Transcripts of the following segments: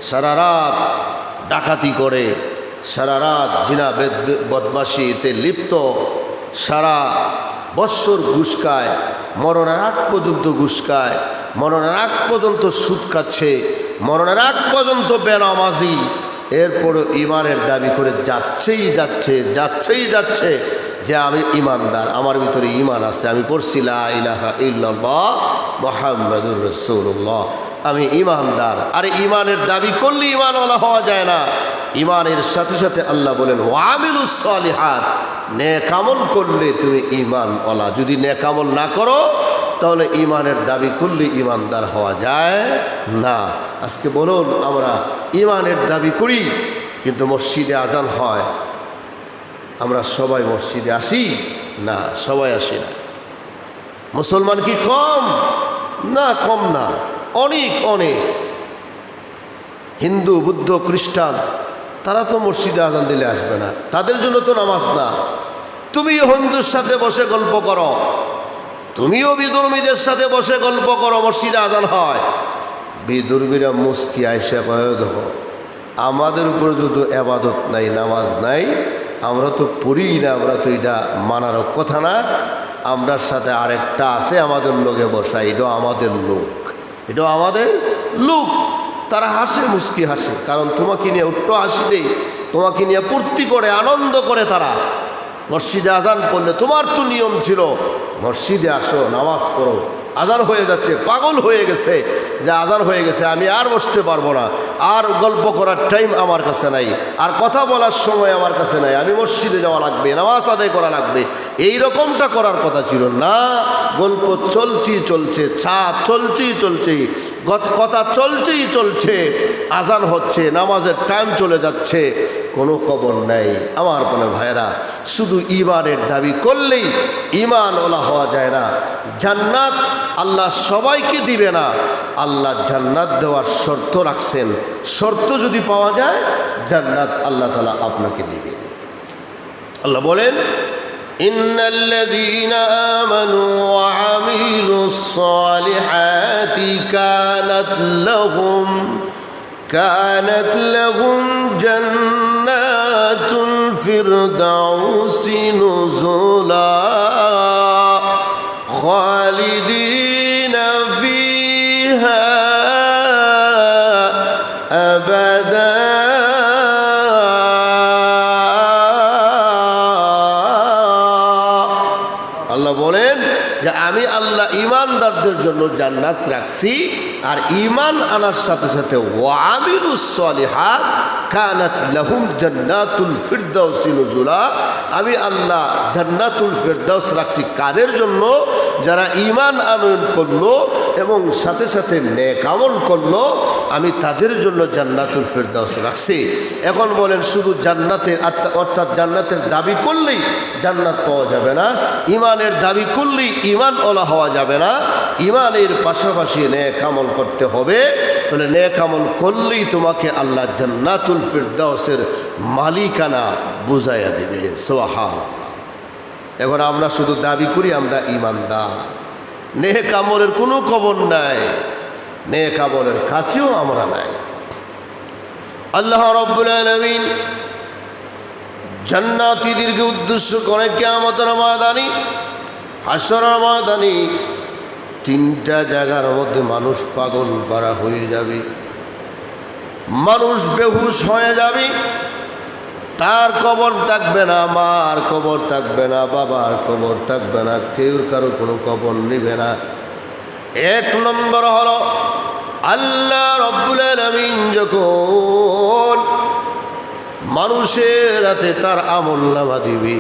সারা রাত ডাকাতি করে, সারা রাত জিনা বদমাশিতে লিপ্ত, সারা বৎসর ঘুষ খায়, মরণের আগ পর্যন্ত ঘুষ খায়, মরণের আগ পর্যন্ত সুদ খাচ্ছে, মরণের আগ পর্যন্ত বেনামাজি, এরপরও ইমানের দাবি করে যাচ্ছে যে আমি ইমানদার, আমার ভিতরে ইমান আছে, আমি পড়ছি লা ইলাহা ইল্লাল্লাহ মুহাম্মাদুর রাসূলুল্লাহ, আমি ইমানদার। আরে ইমানের দাবি করলে ইমানওয়ালা হওয়া যায় না। ইমানের সাথে সাথে আল্লাহ বলেন ওয়ামিলুস সালিহাত, নেক আমল করলে তুমি ইমানওয়ালা। যদি নেক আমল না করো তাহলে ইমানের দাবি করলে ইমানদার হওয়া যায় না। আজকে বলুন, আমরা ইমানের দাবি করি কিন্তু মসজিদে আজান হয়, আমরা সবাই মসজিদে আসি না? সবাই আসি না। মুসলমান কি কম? না, কম না, অনেক অনেক। হিন্দু, বুদ্ধ, খ্রিস্টান তারা তো মসজিদে আজান দিলে আসবে না, তাদের জন্য তো নামাজ না। তুমিও হিন্দুর সাথে বসে গল্প করো, তুমিও বিধর্মীদের সাথে বসে গল্প করো, মসজিদে আজান হয়, বিধর্মীরা মুস্কি আইসা কয়ে দেখো আমাদের উপরে যদি এবাদত নাই, নামাজ নাই, আমরা তো পড়ি না, আমরা তো এটা মানার কথা না, আমরার সাথে আরেকটা আছে আমাদের লোকে বসা, এটাও আমাদের লোক, এটাও আমাদের লোক। তারা হাসে, মুস্কি হাসে, কারণ তোমাকে নিয়ে উঠ্ট হাসি দেয়, তোমাকে নিয়ে পূর্তি করে, আনন্দ করে তারা। মসজিদে আজান পড়লে তোমার তো নিয়ম ছিল মসজিদে আসো, নামাজ পড়ো, আজান হয়ে যাচ্ছে, পাগল হয়ে গেছে যে আজান হয়ে গেছে, আমি আর বসতে পারবো না, আর গল্প করার টাইম আমার কাছে নাই, আর কথা বলার সময় আমার কাছে নাই, আমি মসজিদে যাওয়া লাগবে, নামাজ আদায় করা লাগবে। এই রকমটা করার কথা ছিল না। গল্প চলছে, ছাদ চলছে, কথা চলছে, আজান হচ্ছে, নামাজের টাইম চলে যাচ্ছে, কোনো খবর নাই। আমার কোনো ভাইরা, শুধু ইমানের দাবি করলেই ইমানওয়ালা হওয়া যায় না। জান্নাত আল্লাহ সবাইকে দিবে না, আল্লাহ জান্নাত দেওয়ার শর্ত রাখছেন, শর্ত যদি পাওয়া যায় জান্নাত আল্লাহ তাআলা আপনাকে দিবেন। আল্লাহ বলেন ইন্নাল্লাযীনা আমানু ওয়া আমিলুস সালিহাতি কানাত লাহুম জান্নাতুল ফিরদাউসি নুজুলা খালিদিনা ফিহা আবাদা। আল্লাহ বলেন যে আমি আল্লাহ ইমানদারদের জন্য জান্নাত রাখছি, আর ইমান আনার সাথে সাথে ওয়ামিলুস সালিহাত কানাত লাহুম জান্নাতুল ফিরদাউসি নুজুলা, আমি আল্লাহ জান্নাতুল ফিরদাউস রাখছি কাদের জন্য? যারা ইমান আনয়ন করলো এবং সাথে সাথে নেক আমল করলো, আমি তাদের জন্য জান্নাতুল ফিরদাউস রাখছি। এখন বলেন, শুধু জান্নাতের অর্থাৎ জান্নাতের দাবি করলেই জান্নাত পাওয়া যাবে না, ইমানের দাবি করলেই ইমানওয়ালা হওয়া যাবে না, ইমানের পাশাপাশি নেক আমল করতে হবে। তাহলে নেক আমল করলেই তোমাকে আল্লাহ জান্নাতুল ফিরদাউসের মালিকানা বুঝাইয়া দিবে। সুবহানাল্লাহ। এখন আমরা শুধু দাবি করি আমরা ইমানদার, নেক আমলের কোনো খবর নাই, নেক আমলের কাছেও আমরা নাই। আল্লাহ রাব্বুল আলামিন জান্নাতীদেরকে উদ্দেশ্য করে কিয়ামতের ময়দানে, হাশরের ময়দানে তিনটা জায়গার মধ্যে মানুষ পাগল পারা হয়ে যাবে, মানুষ বেহুশ হয়ে যাবে, তার কবর থাকবে না, মার কবর থাকবে না, বাবার কবর থাকবে না, কেউ কারো কোনো কবর নিবে না। এক নম্বর হলো আল্লাহ রাব্বুল আলামিন যখন মানুষের হাতে তার আমলনামা দিবে,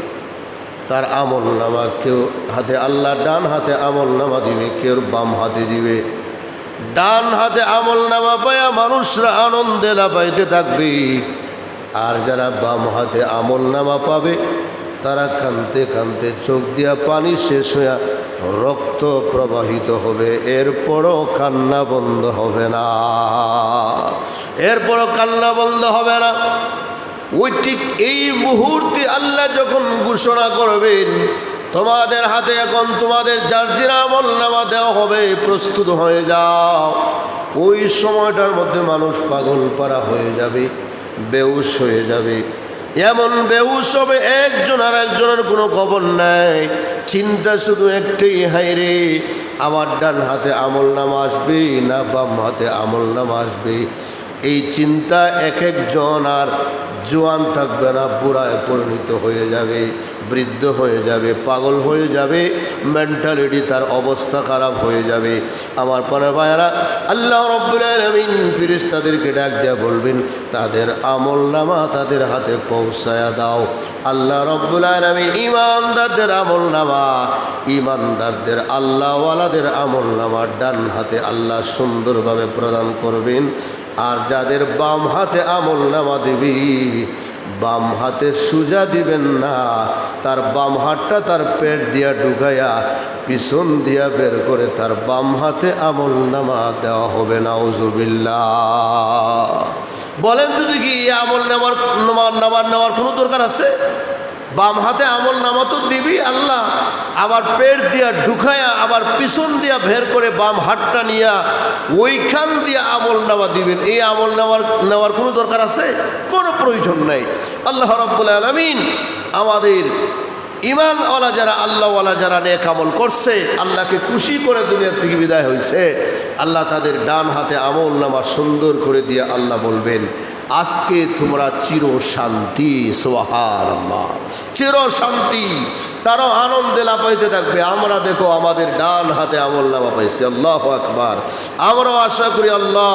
তার আমলনামা কেউ হাতে আল্লাহ ডান হাতে আমলনামা দিবে, কেউ বাম হাতে দিবে। ডান হাতে আমলনামা পায়া মানুষরা আনন্দে লাফাইতে থাকবে, আর যারা বাম হাতে আমলনামা পাবে তারা কাঁদতে কাঁদতে চোখ দিয়া পানি শেষ হইয়া রক্ত প্রবাহিত হবে, এরপরও কান্না বন্ধ হবে না, এরপরও কান্না বন্ধ হবে না। ওই ঠিক এই মুহূর্তে আল্লাহ যখন ঘোষণা করবেন তোমাদের হাতে এখন তোমাদের যার যার আমলনামা দেওয়া হবে, প্রস্তুত হয়ে যাও। ওই সময়টার মধ্যে মানুষ পাগল পারা হয়ে যাবে, বেহুশ হয়ে যাবে। এমন বেহুশ হবে একজন আর একজনের কোনো খবর নাই। চিন্তা শুধু একটাই, হায়রে আমার ডান হাতে আমলনামা আসবে না বাম হাতে আমলনামা আসবে। এই চিন্তা এক একজন আর জোয়ান থাকবে না, বুড়ায় পরিণত হয়ে যাবে, বৃদ্ধ হয়ে যাবে, পাগল হয়ে যাবে, মেন্টালিটি তার অবস্থা খারাপ হয়ে যাবে। আমার পানে ভাইয়ারা, আল্লাহ রাব্বুল আলামিন ফেরেশতাদেরকে ডাক দেয়া বলবেন, তাদের আমলনামা তাদের হাতে পৌঁছায়া দাও। আল্লাহ রাব্বুল আলামিন ঈমানদারদের আমলনামা, ঈমানদারদের আল্লাহওয়ালাদের আমলনামা ডান হাতে আল্লাহ সুন্দরভাবে প্রদান করবেন। আর যাদের বাম হাতে আমলনামা দিবি, বাম হাতে সুজা দিবেন না, তার বাম হাতটা তার পেট দিয়া ঢুকাইয়া পিছন দিয়া বের করে তার বাম হাতে আমলনামা দেওয়া হবে। নাউজুবিল্লাহ। বলেন তো দেখি, এই আমলনামার নেওয়ার কোনো দরকার আছে? বাম হাতে আমলনামা তো দিবি আল্লাহ, আবার পেট দিয়া ঢুকায়া আবার পিছন দিয়া বের করে বাম হাতটা নিয়া ওইখান দিয়া আমলনামা দিবেন। এই নেওয়ার কোনো দরকার আছে? কোনো প্রয়োজন নাই। আল্লাহ রাব্বুল আলামিন আমাদের ঈমানওয়ালা যারা, আল্লাহওয়ালা যারা নেক আমল করছে, আল্লাহকে খুশি করে দুনিয়া থেকে বিদায় হয়েছে, আল্লাহ তাদের ডান হাতে আমলনামা সুন্দর করে দিয়ে আল্লাহ বলবেন, আজকে তোমরা চির শান্তি। সুবহানাল্লাহ, চির শান্তি। তারাও আনন্দে লাফাইতে থাকবে। আমরা দেখো আমাদের ডান হাতে আমলনামা পাইছি, আল্লাহু আকবার। আমরাও আশা করি আল্লাহ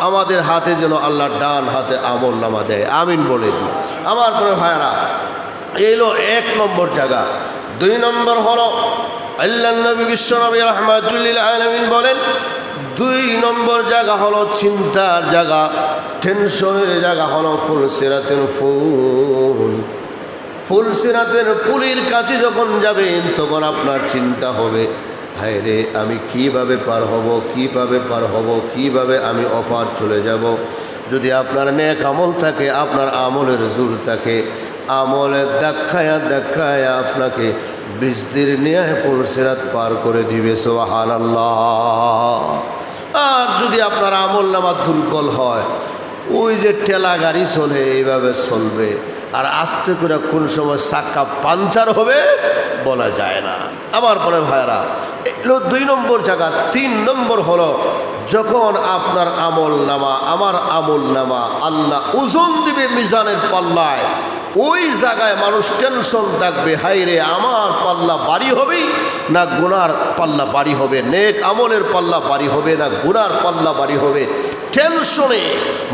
আমাদের হাতে যেন আল্লাহ ডান হাতে আমলনামা দেয়, আমিন বলেন। আমার পরে ভাইরা, এলো 1 নম্বর জায়গা। 2 নম্বর হলো আল্লাহর নবী বিশ্বনবী রাহমাতুল লিল আলামিন বলেন, 2 নম্বর জায়গা হলো চিন্তার জায়গা, টেনশনের জায়গা হলো ফুলসিরাতের ফুল। ফুলসিরাতের পুলের কাছে যখন যাবেন, তখন আপনার চিন্তা হবে, হায় রে আমি কিভাবে পার হব, কিভাবে পার হব, কিভাবে আমি অপার চলে যাব। যদি আপনার নেক আমল থাকে, আপনার আমলের জোর থাকে, আমলের দেখায়া দেখায়া আপনাকে বিজদির নিয়ে ফুলসিরাত পার করে দিবে। সুবহানাল্লাহ। আর যদি আপনার আমলনামা দুর্বল হয়, ওই যে ঠেলা গাড়ি চলে এইভাবে চলবে, আর আস্তে করে কোন সময় চাক্কা পাঞ্চার হবে বলা যায় না। আমার পরে ভাইরা, এগুলো 2 নম্বর জায়গা। 3 নম্বর হলো যখন আপনার আমলনামা, আমার আমলনামা আল্লাহ ওজন দিবে মিজানের পাল্লায়, ওই জায়গায় মানুষ টেনশন থাকবে, হায় রে আমার পাল্লা বাড়ি হবে না গুনার পাল্লা বাড়ি হবে, নেক আমলের পাল্লা বাড়ি হবে না গুনার পাল্লা বাড়ি হবে। টেনশনে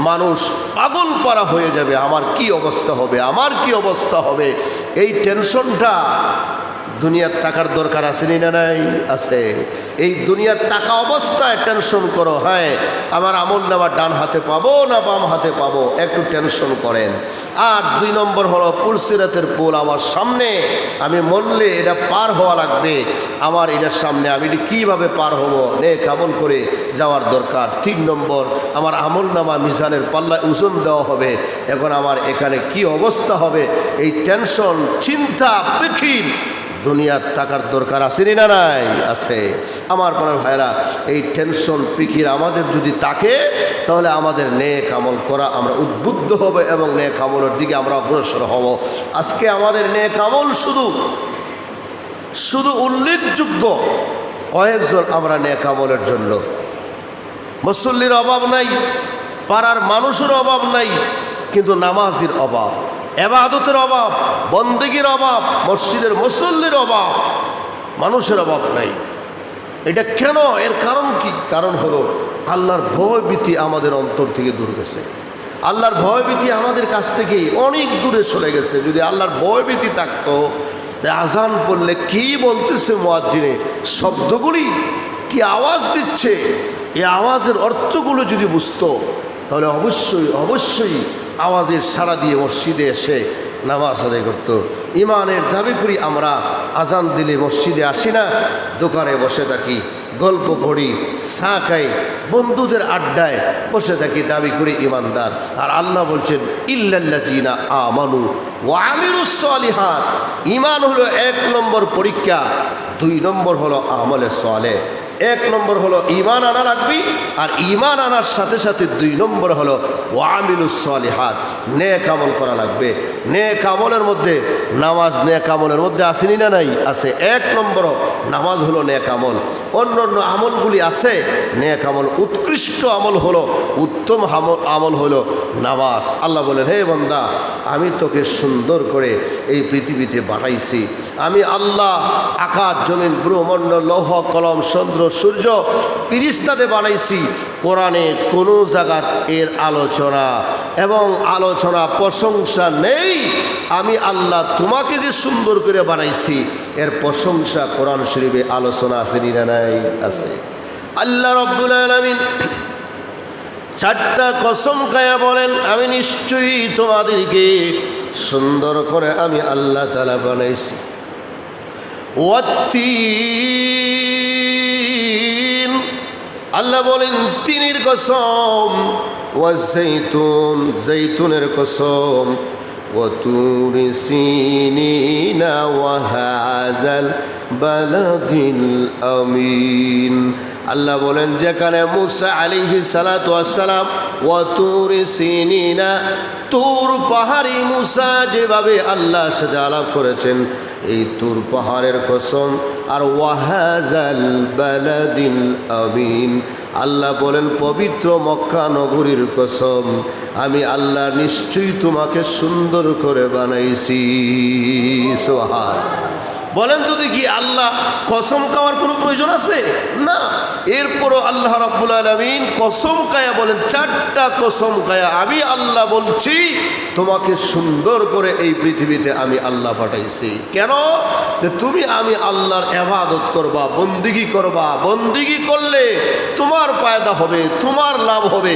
মানুষ পাগল পারা হয়ে যাবে, আমার কি অবস্থা হবে, আমার কি অবস্থা হবে। এই টেনশনটা দুনিয়ার টাকার দরকার আছে না নাই? আছে। এই দুনিয়ার টাকা অবস্থায় টেনশন করো, হ্যাঁ আমার আমলনামা ডান হাতে পাবো না বাম হাতে পাবো, একটু টেনশন করেন। আর 2 নম্বর হলো পুলসিরাতের পুল আমার সামনে, আমি মরলে এটা পার হওয়া লাগবে, আমার এটার সামনে আমি এটা কীভাবে পার হব, নেক আমল করে যাওয়ার দরকার। 3 নম্বর, আমার আমলনামা মিজানের পাল্লায় ওজন দেওয়া হবে, এখন আমার এখানে কি অবস্থা হবে। এই টেনশন চিন্তা ফিকির দুনিয়ার টাকার দরকার আছে না নাই? আছে। আমার মনে ভাইরা, এই টেনশন ফিকির আমাদের যদি থাকে, তাহলে আমাদের নেক আমল করা আমরা উদ্বুদ্ধ হবে এবং নেক আমলের দিকে আমরা অগ্রসর হব। আজকে আমাদের নেক আমল শুধু উল্লেখযোগ্য কয়েকজন আমরা নেক আমলের জন্য। মুসল্লির অভাব নাই, পাড়ার মানুষের অভাব নাই, কিন্তু নামাজের অভাব, ইবাদতের অভাব, বন্দেগীর অভাব, মসজিদের মুসল্লির অভাব, মানুষের অভাব নাই। এটা কেন? এর কারণ কি? কারণ হলো আল্লাহর ভয়ভীতি আমাদের অন্তর থেকে দূর গেছে। আল্লাহর ভয়ভীতি আমাদের কাছ থেকে অনেক দূরে চলে গেছে। যদি আল্লাহর ভয়ভীতি থাকতো, আজান পড়লে কি বলতেছে মুয়াজ্জিনে, শব্দগুলি কি আওয়াজ দিচ্ছে, এই আওয়াজের অর্থগুলো যদি বুঝতো, তাহলে অবশ্যই আওয়াজের সাড়া দিয়ে মসজিদে এসে নামাজ আদায় করতো। ইমানের দাবি করি আমরা, আজান দিলে মসজিদে আসি না, দোকানে বসে থাকি, গল্প করি, চা খাই, বন্ধুদের আড্ডায় বসে থাকি, দাবি করি ইমানদার। আর আল্লাহ বলছেন ইল্লাল্লাযীনা আমানু ওয়া আমিলুস সালিহাত। ঈমান হলো 1 নম্বর পরীক্ষা, 2 নম্বর হলো আমলে সালেহ। এক নম্বর হলো ঈমান আনা লাগবে, আর ঈমান আনার সাথে সাথে 2 নম্বর হলো ওয়ামিলুস সলিহাত, নেক আমল করা লাগবে। নেক আমলের মধ্যে নামাজ নেক আমলের মধ্যে আসেনি না নাই? আছে। 1 নম্বর নামাজ হলো নেক আমল। অন্য অন্য আমলগুলি আছে, নেক আমল উৎকৃষ্ট আমল হলো, উত্তম আমল হলো নামাজ। আল্লাহ বলেন, হে বান্দা, আমি তোকে সুন্দর করে এই পৃথিবীতে বানাইছি। আমি আল্লাহ আকাশ জমিন ব্রহ্মাণ্ড লৌহ কলম চন্দ্র সূর্য ফিরিস্তাতে বানাইছি। কোরআনে কোনো জায়গা এর আলোচনা এবং আলোচনা প্রশংসা নেই। আমি আল্লাহ তোমাকে যে সুন্দর করে বানাইছি এর প্রশংসা কোরআন শরীফে আলোচনা আছে না নাই? আছে। আল্লাহ রাব্বুল আলামিন 4টা কসম খায়া বলেন, আমি নিশ্চয়ই তোমাদেরকে সুন্দর করে আমি আল্লাহ তাআলা বানাইছি। ওয়াত্তিন, আল্লাহ বলেন তিনের কসম। ওয়াজ্জাইতুন, জৈতুনের কসম। ওয়াতুরি সিনিনা ওয়া হাযাল বালাদিল আমিন। আল্লাহ বলেন যেখানে মুসা আলাইহিস সালাতু ওয়াস সালাম ওয়াতুরি সিনিনা, তুর পাহাড়ি মুসা যেভাবে আল্লাহর সাথে আলাপ করেছেন, এই তুর পাহাড়ের কসম। আর ওয়াহাজাল বালাদিল আমিন, আল্লাহ বলেন পবিত্র মক্কা নগরীর কসম, আমি আল্লাহ নিশ্চয়ই তোমাকে সুন্দর করে বানাইছি। সুবহানাল্লাহ। বলেন তো দেখি, আল্লাহ কসম খাওয়ার কোনো প্রয়োজন আছে? না। এরপরও আল্লাহ রাব্বুল আলামিন কসম খায়া বলেন, 4টা কসম খায়া আমি আল্লাহ বলছি তোমাকে সুন্দর করে এই পৃথিবীতে আমি আল্লাহ পাঠাইছি। কেন? যে তুমি আমি আল্লাহর ইবাদত করবা, বন্দিগি করবা। বন্দিগি করলে তোমার ফায়দা হবে, তোমার লাভ হবে,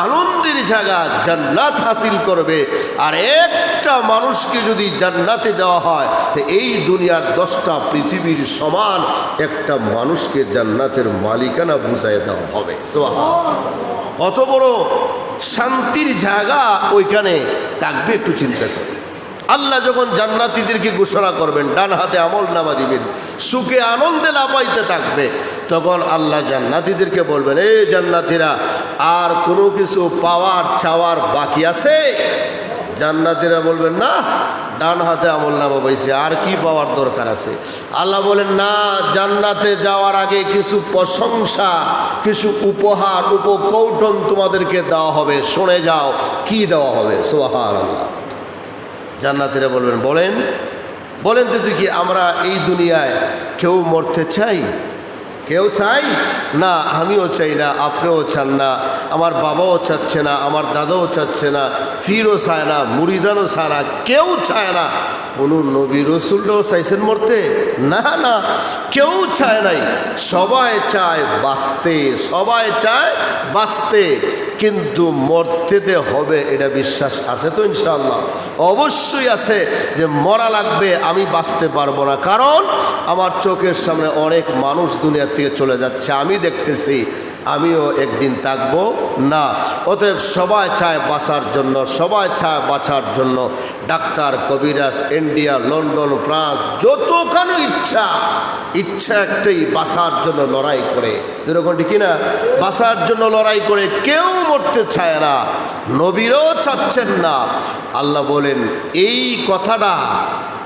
আনন্দের জায়গা জান্নাত হাসিল করবে। আর একটা মানুষকে যদি জান্নাতে দেওয়া হয়, তো এই দুনিয়ার 10টা পৃথিবীর সমান একটা মানুষকে জান্নাতের মালিকানা বুঝায় দেওয়া হবে। সুবহানাল্লাহ। কত বড় শান্তির জায়গা ওইখানে থাকবে, একটু চিন্তা করুন। আল্লাহ যখন জান্নাতীদেরকে ঘোষণা করবেন, ডান হাতে আমলনামা দিবেন, সুখে আনন্দে লাফাইতে থাকবে, তখন আল্লাহ জান্নাতীদেরকে বলবেন, এই জান্নাতীরা, আর কোনো কিছু পাওয়ার চাওয়ার বাকি আছে? জান্নাতীরা বলবেন, না, ডান হাতে আমলনামা পাইছে, আর কি পাওয়ার দরকার আছে? আল্লাহ বলেন, না, জান্নাতে যাওয়ার আগে কিছু প্রশংসা, কিছু উপহার, উপকৌটন তোমাদেরকে দেওয়া হবে, শুনে যাও কি দেওয়া হবে। সুবহানাল্লাহ। জান্নাতীরা বলবেন, বলেন তো কি আমরা এই দুনিয়ায় কেউ মরতে চাই? কেউ চাই না? আমিও চাই না, আপনিও চান না, আমার বাবাও চাচ্ছে না, আমার দাদাও চাচ্ছে না, ফিরও চায় না, মুরিদানও চায় না, কেউ চায় না। কোনো নবী রসুলটাও চাইছেন মরতে? না, না, কেউ চায় নাই। সবাই চায় বাঁচতে, সবাই চায় বাঁচতে, কিন্তু মরতে হবে, এটা বিশ্বাস আছে তো? ইনশাআল্লাহ অবশ্যই আছে যে মরা লাগবে, আমি বাঁচতে পারবো না, কারণ আমার চোখের সামনে অনেক মানুষ দুনিয়া থেকে চলে যাচ্ছে, আমি দেখতেছি, আমিও একদিন থাকবো না। অতএব সবাই চায় বাঁচার জন্য, সবাই চায় বাঁচার জন্য। ডাক্তার, কবিরাজ, ইন্ডিয়া, লন্ডন, ফ্রান্স, যতখানি ইচ্ছা একটাই, বাঁচার জন্য লড়াই করে। যেরকম ঠিক না? বাঁচার জন্য লড়াই করে, কেউ মরতে চায় না, নবীরও চাচ্ছেন না। আল্লাহ বলেন, এই কথাটা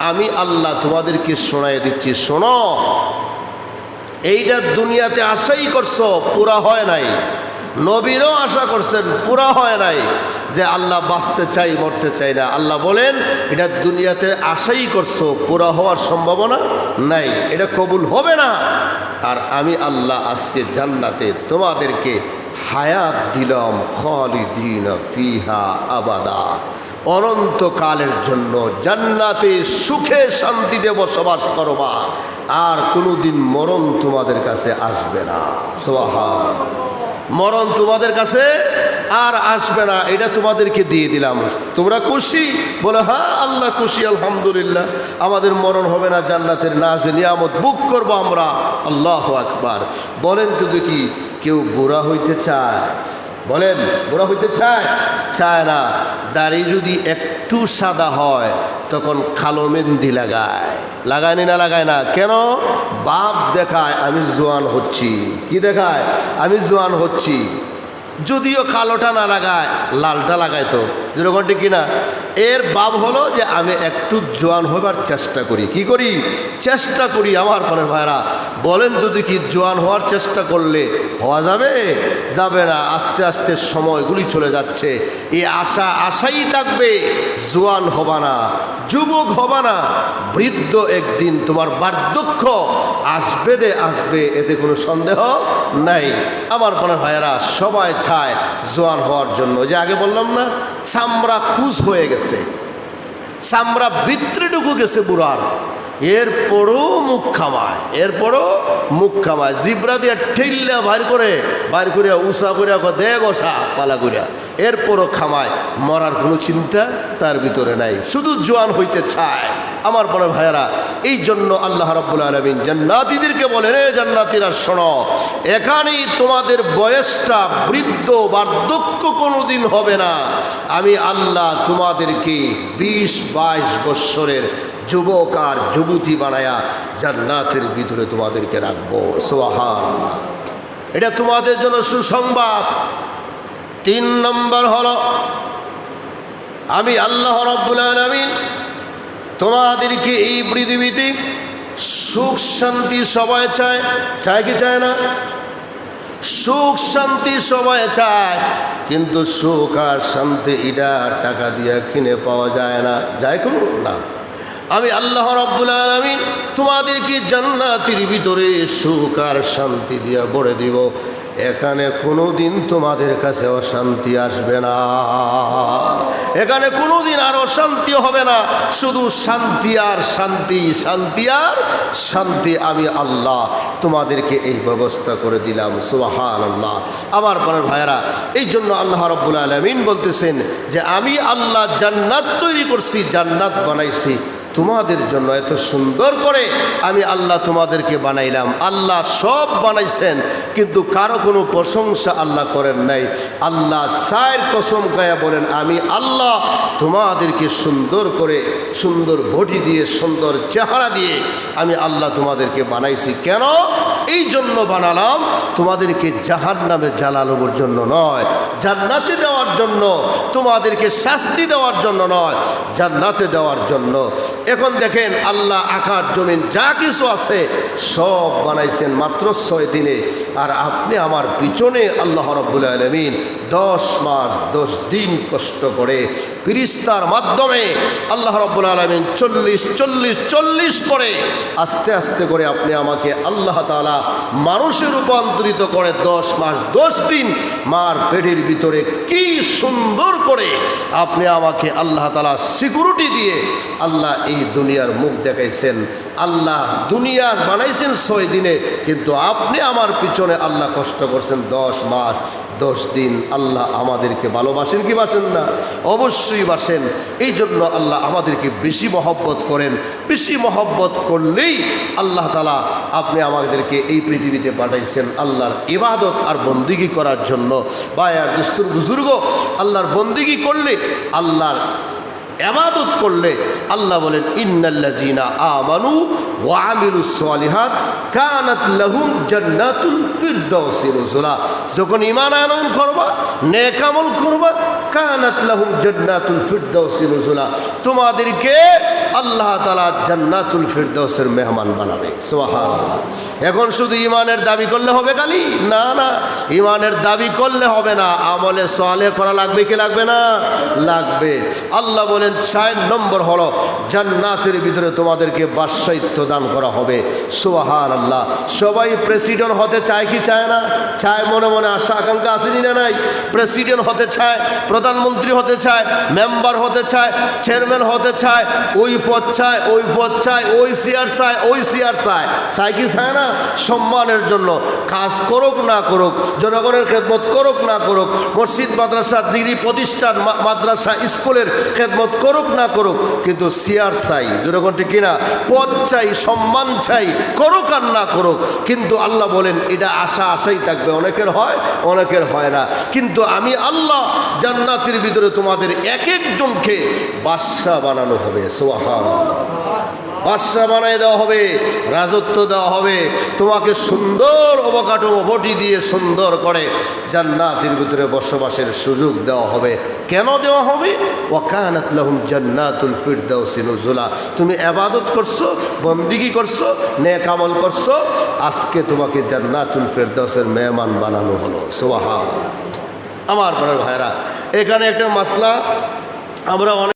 আমি আল্লাহ তোমাদেরকে শোনাই দিচ্ছি, শোনো। এইটা দুনিয়াতে আশাই করছো, পুরা হয় নাই। নবীরও আশা করছেন, পুরা হয় নাই, যে আল্লাহ বাঁচতে চাই, মরতে চাই না। আল্লাহ বলেন, এটা দুনিয়াতে আশাই করছো, পুরা হওয়ার সম্ভাবনা নাই, এটা কবুল হবে না। আর আমি আল্লাহ আজকে জান্নাতে তোমাদেরকে হায়াত দিলাম, খালিদিনা ফিহা আবাদা, অনন্তকালের জন্য জান্নাতে সুখে শান্তিতে বসবাস করবা, আর কোনোদিন মরণ তোমাদের কাছে আসবে না। সুবহানাল্লাহ। মরণ তোমাদের কাছে আর আসবে না, এটা তোমাদেরকে দিয়ে দিলাম। তোমরা খুশি? বলে, হ্যাঁ আল্লাহ খুশি, আলহামদুলিল্লাহ, আমাদের মরণ হবে না, জান্নাতের নাজে নিয়ামত বুক করবো আমরা। আল্লাহু আকবার। বলেন তো দেখি, কেউ বুড়া হইতে চায়? বলেন, বুড়া হইতে চায়? চায় না। দাড়ি যদি একটু সাদা হয়, তখন কালো মেহেন্দি লাগায় না লাগায় না? কেন? বাপ দেখায় আমি জোয়ান হচ্ছি। কি দেখায়? আমি জোয়ান হচ্ছি। যদিও কালোটা না লাগায়, লালটা লাগায় তো, যেরকম ঠিক কিনা? এর ভাব হলো যে আমি একটু জোয়ান হবার চেষ্টা করি। কি করি? চেষ্টা করি। আমার প্রাণের ভাইরা বলেন তো দেখি, জোয়ান হওয়ার চেষ্টা করলে হওয়া যাবে? যাবে না। আস্তে আস্তে সময়গুলি চলে যাচ্ছে। এই আশাই থাকবে, জোয়ান হবা না, যুবক হবা না, বৃদ্ধ একদিন তোমার বার্ধক্য আসবে, এতে কোনো সন্দেহ নাই। আমার প্রাণের ভাইয়েরা সবাই চায় জোয়ান হওয়ার জন্য। যে আগে বললাম না, চামড়া কুচ হয়ে গেছে, চামড়া ভিতরে ঢুকে গেছে বুড়ার, এরপরও মুখ খামায়, জিব্রা দিয়ে ঠেললে বাইর করে উষা করে দে গসা পালা করিয়া, এরপরও খামায়। মরার কোনো চিন্তা তার ভিতরে নাই, শুধু জোয়ান হইতে চায়। আমার বড় ভাইয়েরা, এই জন্য আল্লাহ রাব্বুল আলামিন জান্নাতীদেরকে বলেন, এ জান্নাতীরা শোনো, এখানেই তোমাদের বয়সটা বৃদ্ধ বার্ধক্য কোনোদিন হবে না। আমি আল্লাহ তোমাদেরকে 20-22 বৎসরের যুবক আর যুবতী বানায়া জান্নাতের ভিতরে তোমাদেরকে রাখবো। সুবহানাল্লাহ। এটা তোমাদের জন্য সুসংবাদ। 3 নম্বর হলো, আমি আল্লাহ রাব্বুল আলামিন তোমাদেরকে এই পৃথিবীতে সুখ শান্তি সবাই চায় কি চায় না? সুখ শান্তি সবাই চায়, কিন্তু সুখ আর শান্তি এটা টাকা দিয়ে কিনে পাওয়া যায় না। যায় কোনো না। আমি আল্লাহ রাব্বুল আলামিন তোমাদেরকে জান্নাতের ভিতরে সুখ আর শান্তি দিয়ে ভরে দিব। এখানে কোনোদিন তোমাদের কাছে অশান্তি আসবে না, এখানে কোনোদিন আর অশান্তি হবে না, শুধু শান্তি আর শান্তি, শান্তি আর শান্তি। আমি আল্লাহ তোমাদেরকে এই ব্যবস্থা করে দিলাম। সুবহানাল্লাহ। আমার প্রাণের ভাইয়েরা, এই জন্য আল্লাহ রাব্বুল আলামিন বলতেছেন যে আমি আল্লাহ জান্নাত তৈরি করছি, জান্নাত বানাইছি তোমাদের জন্য। এত সুন্দর করে আমি আল্লাহ তোমাদেরকে বানাইলাম। আল্লাহ সব বানাইছেন, কিন্তু কারো কোনো প্রশংসা আল্লাহ করেন নাই। আল্লাহ চায়ের কসম খায়া বলেন, আমি আল্লাহ তোমাদেরকে সুন্দর করে, সুন্দর বডি দিয়ে, সুন্দর চেহারা দিয়ে আমি আল্লাহ তোমাদেরকে বানাইছি। কেন? এই জন্য বানালাম, তোমাদেরকে জাহান্নামে জ্বালানোর জন্য নয়, জান্নাতে দেওয়ার জন্য, তোমাদেরকে শাস্তি দেওয়ার জন্য নয়, জান্নাতে দেওয়ার জন্য। এখন দেখেন, আল্লাহ আকাশ জমিন যা কিছু আছে সব বানাইছেন মাত্র 6 দিনে। আর আপনি আমার পিছনে আল্লাহ রাব্বুল আলামিন 10 মাস 10 দিন কষ্ট করে ফেরেশতার মাধ্যমে আল্লাহ রাব্বুল আলামিন 40 করে আস্তে আস্তে করে আপনি আমাকে আল্লাহ তাআলা মানুষে রূপান্তরিত করে 10 মাস 10 দিন মার পেটের ভিতরে কি সুন্দর করে আপনি আমাকে আল্লাহ তাআলা সিকিউরিটি দিয়ে আল্লাহ এই দুনিয়ার মুখ দেখাইছেন। আল্লাহ দুনিয়া বানাইছেন 6 দিনে, কিন্তু আপনি আমার পিছনে আল্লাহ কষ্ট করছেন 10 মাস 10 দিন। আল্লাহ আমাদেরকে ভালোবাসেন কি বাসেন না? অবশ্যই বাসেন। এই জন্য আল্লাহ আমাদেরকে বেশি মহব্বত করেন। বেশি মহব্বত করলেই আল্লাহ তাআলা আপনি আমাদেরকে এই পৃথিবীতে পাঠাইছেন আল্লাহর ইবাদত আর বন্দিগি করার জন্য। ভাই আর দুস্থ বুজুর্গ, আল্লাহর বন্দিগি করলে, আল্লাহর ইবাদত করলে আল্লাহ বলেন, ইন্নাল্লাযীনা আমানু ওয়া আমিলুস সালিহাত কানাত লাহুম জান্নাতুল ফিরদাউসি নুজুলা। যখন ঈমান আনয়ন করবা, নেক আমল করবা, কানাত লাহুম জান্নাতুল ফিরদাউসি নুজুলা, তোমাদেরকে আল্লাহ তাআলা জান্নাতুল ফিরদাউসের মেহমান বানাবে। সুবহানাল্লাহ। এখন শুধু ঈমানের দাবি করলে হবে খালি? না না, ঈমানের দাবি করলে হবে না, আমলে সালেহ করা লাগবে কি লাগবে না? লাগবে। আল্লাহ বলেন 4 নম্বর হলো, জান্নাতের ভিতরে তোমাদেরকে বাদশাহিত্ব দান করা হবে। সুবহানাল্লাহ। সবাই প্রেসিডেন্ট হতে চায় কি চায় না? চায়। মনে মনে আশা আকাঙ্ক্ষা আছে না নাই? প্রেসিডেন্ট হতে চায়, প্রধানমন্ত্রী হতে চায়, মেম্বার হতে চায়, চেয়ারম্যান হতে চায়, ওই পদ চায়, ওই পদ চায়, ওই চেয়ার চায়, ওই চেয়ার চায়। চায় কি চায় না? সম্মানের জন্য। কাজ করুক না করুক, জনগণের খেদমত করুক না করুক, মসজিদ মাদ্রাসা ডিগ্রি প্রতিষ্ঠান মাদ্রাসা স্কুলের খেদমত করুক না করুক, কিন্তু চেয়ার চাই, জনগণ ঠিক কিনা, পদ চাই, সম্মান চাই, করুক আর না করুক। কিন্তু আল্লাহ বলেন এটা আশাই থাকবে, অনেকের হয় অনেকের হয় না। কিন্তু আমি আল্লাহ জান্নাতের ভিতরে তোমাদের এক একজনকে বাদশা বানানো হবে। সুবহানাল্লাহ, বাদশা বানাই দেওয়া হবে, রাজত্ব দেওয়া হবে, তোমাকে সুন্দর অবকাঠামো বটি দিয়ে সুন্দর করে জান্নাতের ভিতরে বসবাসের সুযোগ দেওয়া হবে। কেন দেওয়া হবে? ওয়াকানাত লাহুম জান্নাতুল ফিরদাউসি নুজুলা। তুমি ইবাদত করছো, বন্দিগি করছো, নেক আমল করছো, আজকে তোমাকে জান্নাতুল ফিরদাউসের মেহমান বানানো হলো। সুবহানাল্লাহ। আমার প্রিয় ভাইরা, এখানে একটা মাসলা আমরা